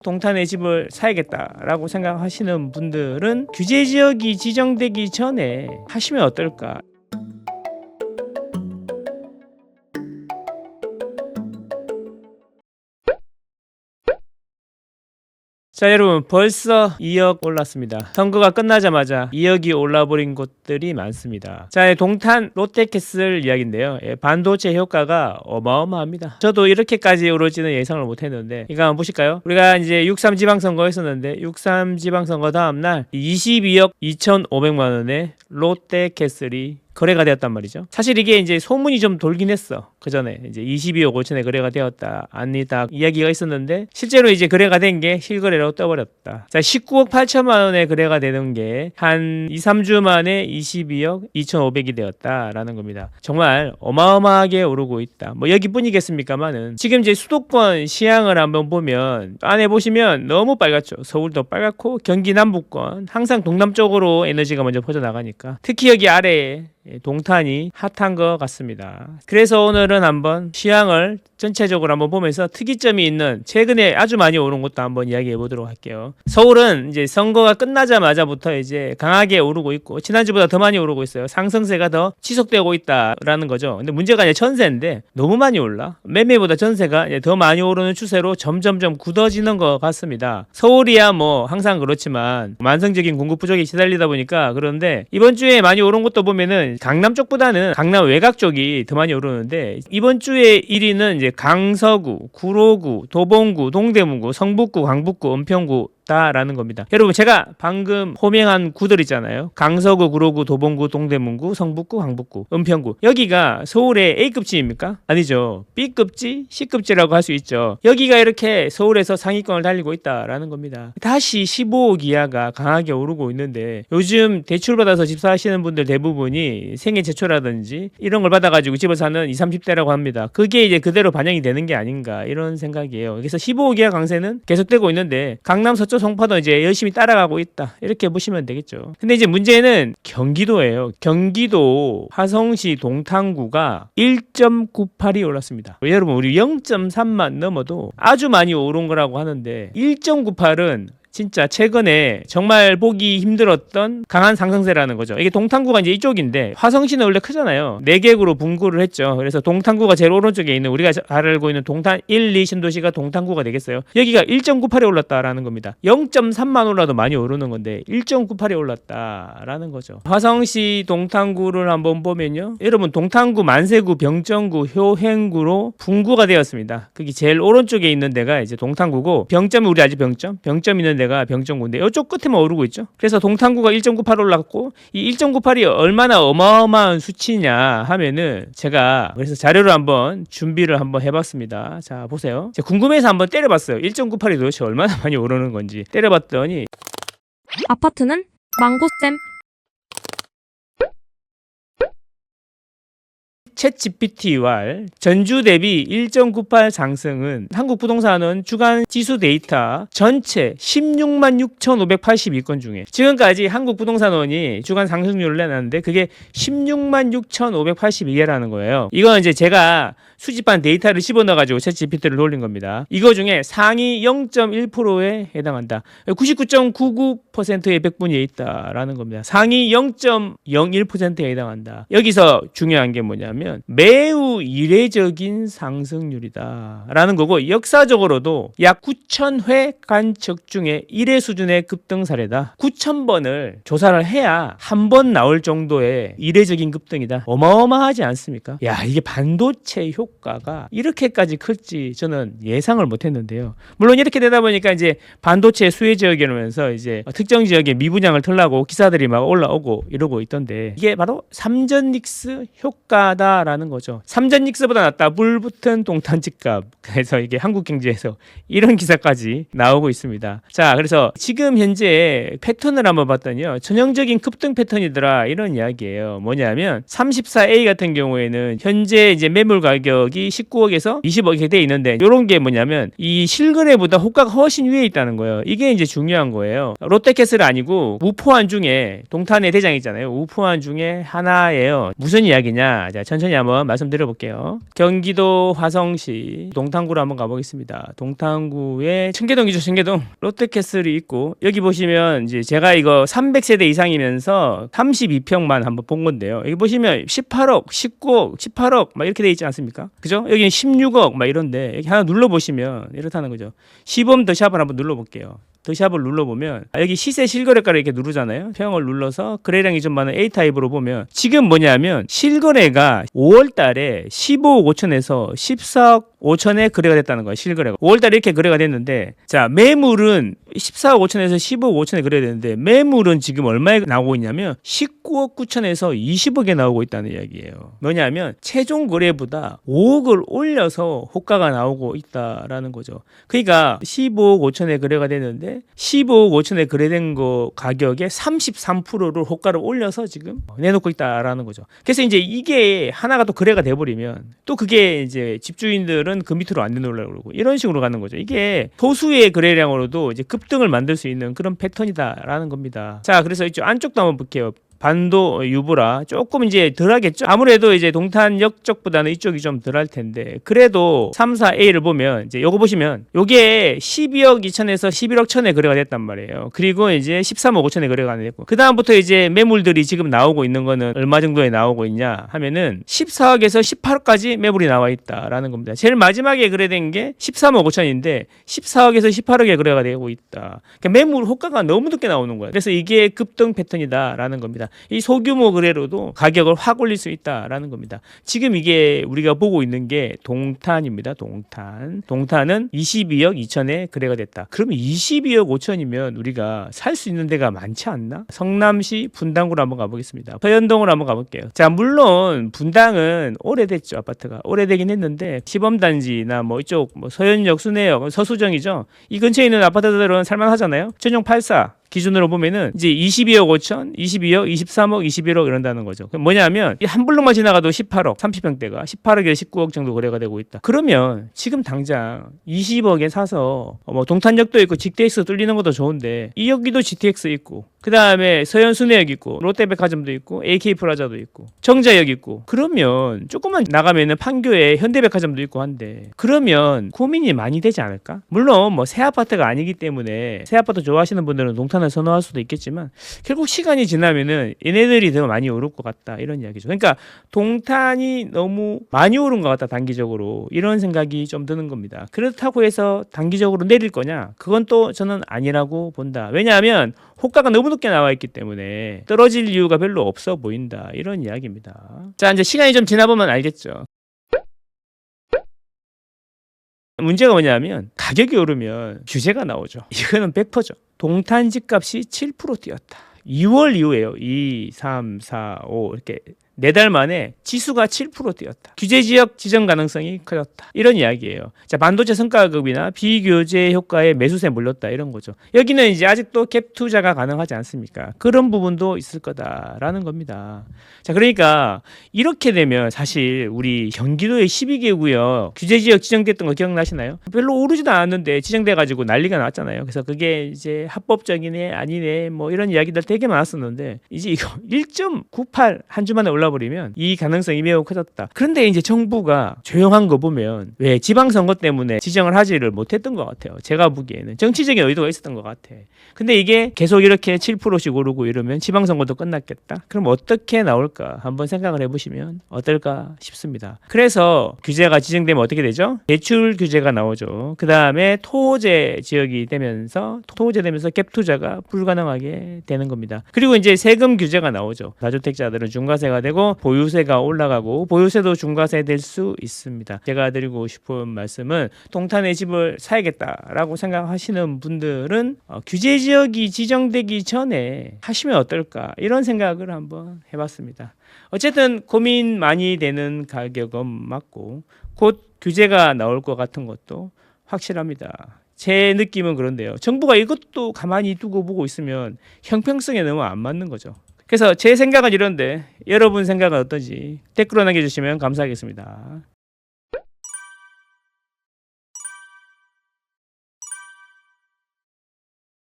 동탄에 집을 사야겠다라고 생각하시는 분들은 규제 지역이 지정되기 전에 하시면 어떨까? 자, 여러분, 벌써 2억 올랐습니다. 선거가 끝나자마자 2억이 올라버린 곳들이 많습니다. 자, 동탄 롯데캐슬 이야기인데요. 반도체 효과가 어마어마합니다. 저도 이렇게까지 오를지는 예상을 못했는데, 이거 한번 보실까요? 우리가 이제 6.3 지방선거 했었는데 6.3 지방선거 다음날 22억 2,500만 원에 롯데캐슬이 거래가 되었단 말이죠. 사실 이게 이제 소문이 좀 돌긴 했어. 그 전에 이제 22억 5천에 거래가 되었다, 아니다 이야기가 있었는데 실제로 이제 거래가 된 게 실거래로 떠버렸다. 자, 19억 8천만 원에 거래가 되는 게 한 2, 3주 만에 22억 2,500이 되었다라는 겁니다. 정말 어마어마하게 오르고 있다. 뭐 여기뿐이겠습니까만은 지금 이제 수도권 시향을 한번 보면 안에 보시면 너무 빨갛죠. 서울도 빨갛고 경기 남부권 항상 동남쪽으로 에너지가 먼저 퍼져나가니까 특히 여기 아래에 동탄이 핫한 것 같습니다. 그래서 오늘은 한번 시향을 전체적으로 한번 보면서 특이점이 있는 최근에 아주 많이 오른 것도 한번 이야기해 보도록 할게요. 서울은 이제 선거가 끝나자마자부터 이제 강하게 오르고 있고 지난주보다 더 많이 오르고 있어요. 상승세가 더 지속되고 있다라는 거죠. 근데 문제가 이제 전세인데 너무 많이 올라. 매매보다 전세가 이제 더 많이 오르는 추세로 점점점 굳어지는 것 같습니다. 서울이야 뭐 항상 그렇지만 만성적인 공급 부족에 시달리다 보니까 그런데 이번 주에 많이 오른 것도 보면은 강남 쪽보다는 강남 외곽 쪽이 더 많이 오르는데 이번 주에 1위는 이제 강서구, 구로구, 도봉구, 동대문구, 성북구, 강북구, 은평구 라는 겁니다. 여러분 제가 방금 호명한 구들 있잖아요. 강서구, 구로구, 도봉구, 동대문구, 성북구, 강북구, 은평구. 여기가 서울의 A급지입니까? 아니죠. B급지, C급지라고 할 수 있죠. 여기가 이렇게 서울에서 상위권을 달리고 있다라는 겁니다. 다시 15억 이하가 강하게 오르고 있는데 요즘 대출받아서 집 사시는 분들 대부분이 생애 제초라든지 이런 걸 받아가지고 집을 사는 20, 30대라고 합니다. 그게 이제 그대로 반영이 되는 게 아닌가 이런 생각이에요. 그래서 15억 이하 강세는 계속되고 있는데 강남 서초 송파도 이제 열심히 따라가고 있다 이렇게 보시면 되겠죠. 근데 이제 문제는 경기도예요. 경기도 화성시 동탄구가 1.98이 올랐습니다. 여러분 우리 0.3만 넘어도 아주 많이 오른 거라고 하는데 1.98은 진짜 최근에 정말 보기 힘들었던 강한 상승세라는 거죠. 이게 동탄구가 이제 이쪽인데 화성시는 원래 크잖아요. 4개구로 분구를 했죠. 그래서 동탄구가 제일 오른쪽에 있는 우리가 잘 알고 있는 동탄 1, 2 신도시가 동탄구가 되겠어요. 여기가 1.98에 올랐다라는 겁니다. 0.3만 올라도 많이 오르는 건데 1.98에 올랐다라는 거죠. 화성시 동탄구를 한번 보면요. 여러분 동탄구, 만세구, 병정구, 효행구로 분구가 되었습니다. 그게 제일 오른쪽에 있는 데가 이제 동탄구고 병점이 우리 아직 병점 있는 데가 병정구인데 이쪽 끝에만 오르고 있죠. 그래서 동탄구가 1.98 올랐고 이 1.98이 얼마나 어마어마한 수치냐 하면은 제가 그래서 자료를 한번 준비를 한번 해봤습니다. 자 보세요. 제가 궁금해서 한번 때려봤어요. 1.98이 도대체 얼마나 많이 오르는 건지 때려봤더니 아파트는 망고쌤. 챗GPT와 전주 대비 1.98 상승은 한국부동산은 주간 지수 데이터 전체 16만 6,582건 중에 지금까지 한국부동산원이 주간 상승률을 내놨는데 그게 16만 6,582개라는 거예요. 이건 이제 제가 수집한 데이터를 씹어넣어가지고 챗GPT를 돌린 겁니다. 이거 중에 상위 0.1%에 해당한다. 99.99%의 백분위에 있다라는 겁니다. 상위 0.01%에 해당한다. 여기서 중요한 게 뭐냐면 매우 이례적인 상승률이다 라는 거고 역사적으로도 약 9,000회 관측 중에 1회 수준의 급등 사례다. 9,000번을 조사를 해야 한 번 나올 정도의 이례적인 급등이다. 어마어마하지 않습니까? 야, 이게 반도체 효과가 이렇게까지 클지 저는 예상을 못했는데요. 물론 이렇게 되다 보니까 이제 반도체 수혜 지역이라면서 이제 특정 지역에 미분양을 털라고 기사들이 막 올라오고 이러고 있던데 이게 바로 삼전닉스 효과다라는 거죠. 삼전닉스보다 낫다. 물 붙은 동탄 집값. 그래서 이게 한국경제에서 이런 기사까지 나오고 있습니다. 자, 그래서 지금 현재 패턴을 한번 봤더니요. 전형적인 급등 패턴이더라 이런 이야기예요. 뭐냐면 34A 같은 경우에는 현재 이제 매물 가격이 19억에서 20억에 돼 있는데 이런 게 뭐냐면 이 실거래보다 호가가 훨씬 위에 있다는 거예요. 이게 이제 중요한 거예요. 롯데캐슬 아니고 우포안 중에 동탄의 대장 있잖아요. 우포안 중에 하나예요. 무슨 이야기냐? 자, 천천히 천천히 한번 말씀드려볼게요. 경기도 화성시 동탄구로 한번 가보겠습니다. 동탄구에 청계동이죠, 청계동. 롯데캐슬이 있고, 여기 보시면 이제 제가 이거 300세대 이상이면서 32평만 한번 본 건데요. 여기 보시면 18억, 19억, 18억 막 이렇게 돼 있지 않습니까? 그죠? 여기는 16억 막 이런데 여기 하나 눌러보시면 이렇다는 거죠. 시범 더샵을 한번 눌러볼게요. 더샵을 눌러보면 여기 시세 실거래가를 이렇게 누르잖아요. 평을 눌러서 거래량이 좀 많은 A타입으로 보면 지금 뭐냐면 실거래가 5월 달에 15억 5천에서 14억 5천에 거래가 됐다는 거예요. 실거래가 5월 달에 이렇게 거래가 됐는데, 자, 매물은 14억 5천에서 15억 5천에 거래가 됐는데 매물은 지금 얼마에 나오고 있냐면 19억 9천에서 20억에 나오고 있다는 이야기예요. 뭐냐면 최종 거래보다 5억을 올려서 호가가 나오고 있다라는 거죠. 그러니까 15억 5천에 거래가 됐는데 15억 5천에 거래된 거 가격의 33%를 호가를 올려서 지금 내놓고 있다라는 거죠. 그래서 이제 이게 하나가 또 거래가 돼버리면 또 그게 이제 집주인들은 그 밑으로 안 내놓으려고 그러고 이런 식으로 가는 거죠. 이게 소수의 거래량으로도 이제 급등을 만들 수 있는 그런 패턴이다라는 겁니다. 자, 그래서 이쪽 안쪽도 한번 볼게요. 반도 유보라 조금 이제 덜하겠죠. 아무래도 이제 동탄역 쪽보다는 이쪽이 좀 덜할 텐데 그래도 3사A를 보면 이제 요거 보시면 요게 12억 2천에서 11억 천에 거래가 됐단 말이에요. 그리고 이제 13억 5천에 거래가 됐고 그 다음부터 이제 매물들이 지금 나오고 있는 거는 얼마 정도에 나오고 있냐 하면은 14억에서 18억까지 매물이 나와 있다라는 겁니다. 제일 마지막에 거래된 게 13억 5천인데 14억에서 18억에 거래가 되고 있다. 그러니까 매물 호가가 너무 늦게 나오는 거예요. 그래서 이게 급등 패턴이다라는 겁니다. 이 소규모 거래로도 가격을 확 올릴 수 있다라는 겁니다. 지금 이게 우리가 보고 있는 게 동탄입니다. 동탄은 22억 2천에 거래가 됐다. 그러면 22억 5천이면 우리가 살 수 있는 데가 많지 않나? 성남시 분당구로 한번 가보겠습니다. 서현동으로 한번 가볼게요. 자, 물론 분당은 오래됐죠. 아파트가 오래되긴 했는데 시범단지나 뭐 이쪽 뭐 서현역, 순회역, 서수정이죠. 이 근처에 있는 아파트들은 살만하잖아요. 전용 84 기준으로 보면은 이제 22억 5천, 22억, 23억, 21억 이런다는 거죠. 그럼 뭐냐면 이 한 블록만 지나가도 18억, 30평대가 18억에서 19억 정도 거래가 되고 있다. 그러면 지금 당장 20억에 사서 뭐 동탄역도 있고 GTX 뚫리는 것도 좋은데 이 여기도 GTX 있고 그 다음에 서현순회역 있고 롯데백화점도 있고 AK플라자도 있고 정자역 있고 그러면 조금만 나가면은 판교에 현대백화점도 있고 한데 그러면 고민이 많이 되지 않을까? 물론 뭐 새 아파트가 아니기 때문에 새 아파트 좋아하시는 분들은 동탄을 선호할 수도 있겠지만 결국 시간이 지나면은 얘네들이 더 많이 오를 것 같다 이런 이야기죠. 그러니까 동탄이 너무 많이 오른 것 같다 단기적으로 이런 생각이 좀 드는 겁니다. 그렇다고 해서 단기적으로 내릴 거냐? 그건 또 저는 아니라고 본다. 왜냐하면 호가가 너무 높게 나와 있기 때문에 떨어질 이유가 별로 없어 보인다 이런 이야기입니다. 자, 이제 시간이 좀 지나보면 알겠죠. 문제가 뭐냐면 가격이 오르면 규제가 나오죠. 이거는 100%죠. 동탄 집값이 7% 뛰었다. 2월 이후에요. 2, 3, 4, 5 이렇게 4달 만에 지수가 7% 뛰었다. 규제 지역 지정 가능성이 커졌다. 이런 이야기예요. 자, 반도체 성과급이나 비교제 효과에 매수세 몰렸다 이런 거죠. 여기는 이제 아직도 갭 투자가 가능하지 않습니까? 그런 부분도 있을 거다라는 겁니다. 자, 그러니까 이렇게 되면 사실 우리 경기도의 12개 구역 규제 지역 지정됐던 거 기억나시나요? 별로 오르지도 않았는데 지정돼 가지고 난리가 났잖아요. 그래서 그게 이제 합법적이네 아니네 뭐 이런 이야기들 되게 많았었는데 이제 이거 1.98 한 주만에 올라버리면 이 가능성이 매우 커졌다. 그런데 이제 정부가 조용한 거 보면 왜 지방선거 때문에 지정을 하지를 못했던 것 같아요. 제가 보기에는 정치적인 의도가 있었던 것 같아. 근데 이게 계속 이렇게 7%씩 오르고 이러면 지방선거도 끝났겠다. 그럼 어떻게 나올까 한번 생각을 해보시면 어떨까 싶습니다. 그래서 규제가 지정되면 어떻게 되죠? 대출 규제가 나오죠. 그 다음에 토제 지역이 되면서 갭 투자가 불가능하게 되는 겁니다. 그리고 이제 세금 규제가 나오죠. 다주택자들은 중과세가 되고 보유세가 올라가고 보유세도 중과세 될 수 있습니다. 제가 드리고 싶은 말씀은 동탄에 집을 사야겠다라고 생각하시는 분들은 규제 지역이 지정되기 전에 하시면 어떨까 이런 생각을 한번 해봤습니다. 어쨌든 고민 많이 되는 가격은 맞고 곧 규제가 나올 것 같은 것도 확실합니다. 제 느낌은 그런데요. 정부가 이것도 가만히 두고 보고 있으면 형평성에 너무 안 맞는 거죠. 그래서 제 생각은 이런데 여러분 생각은 어떤지 댓글로 남겨주시면 감사하겠습니다.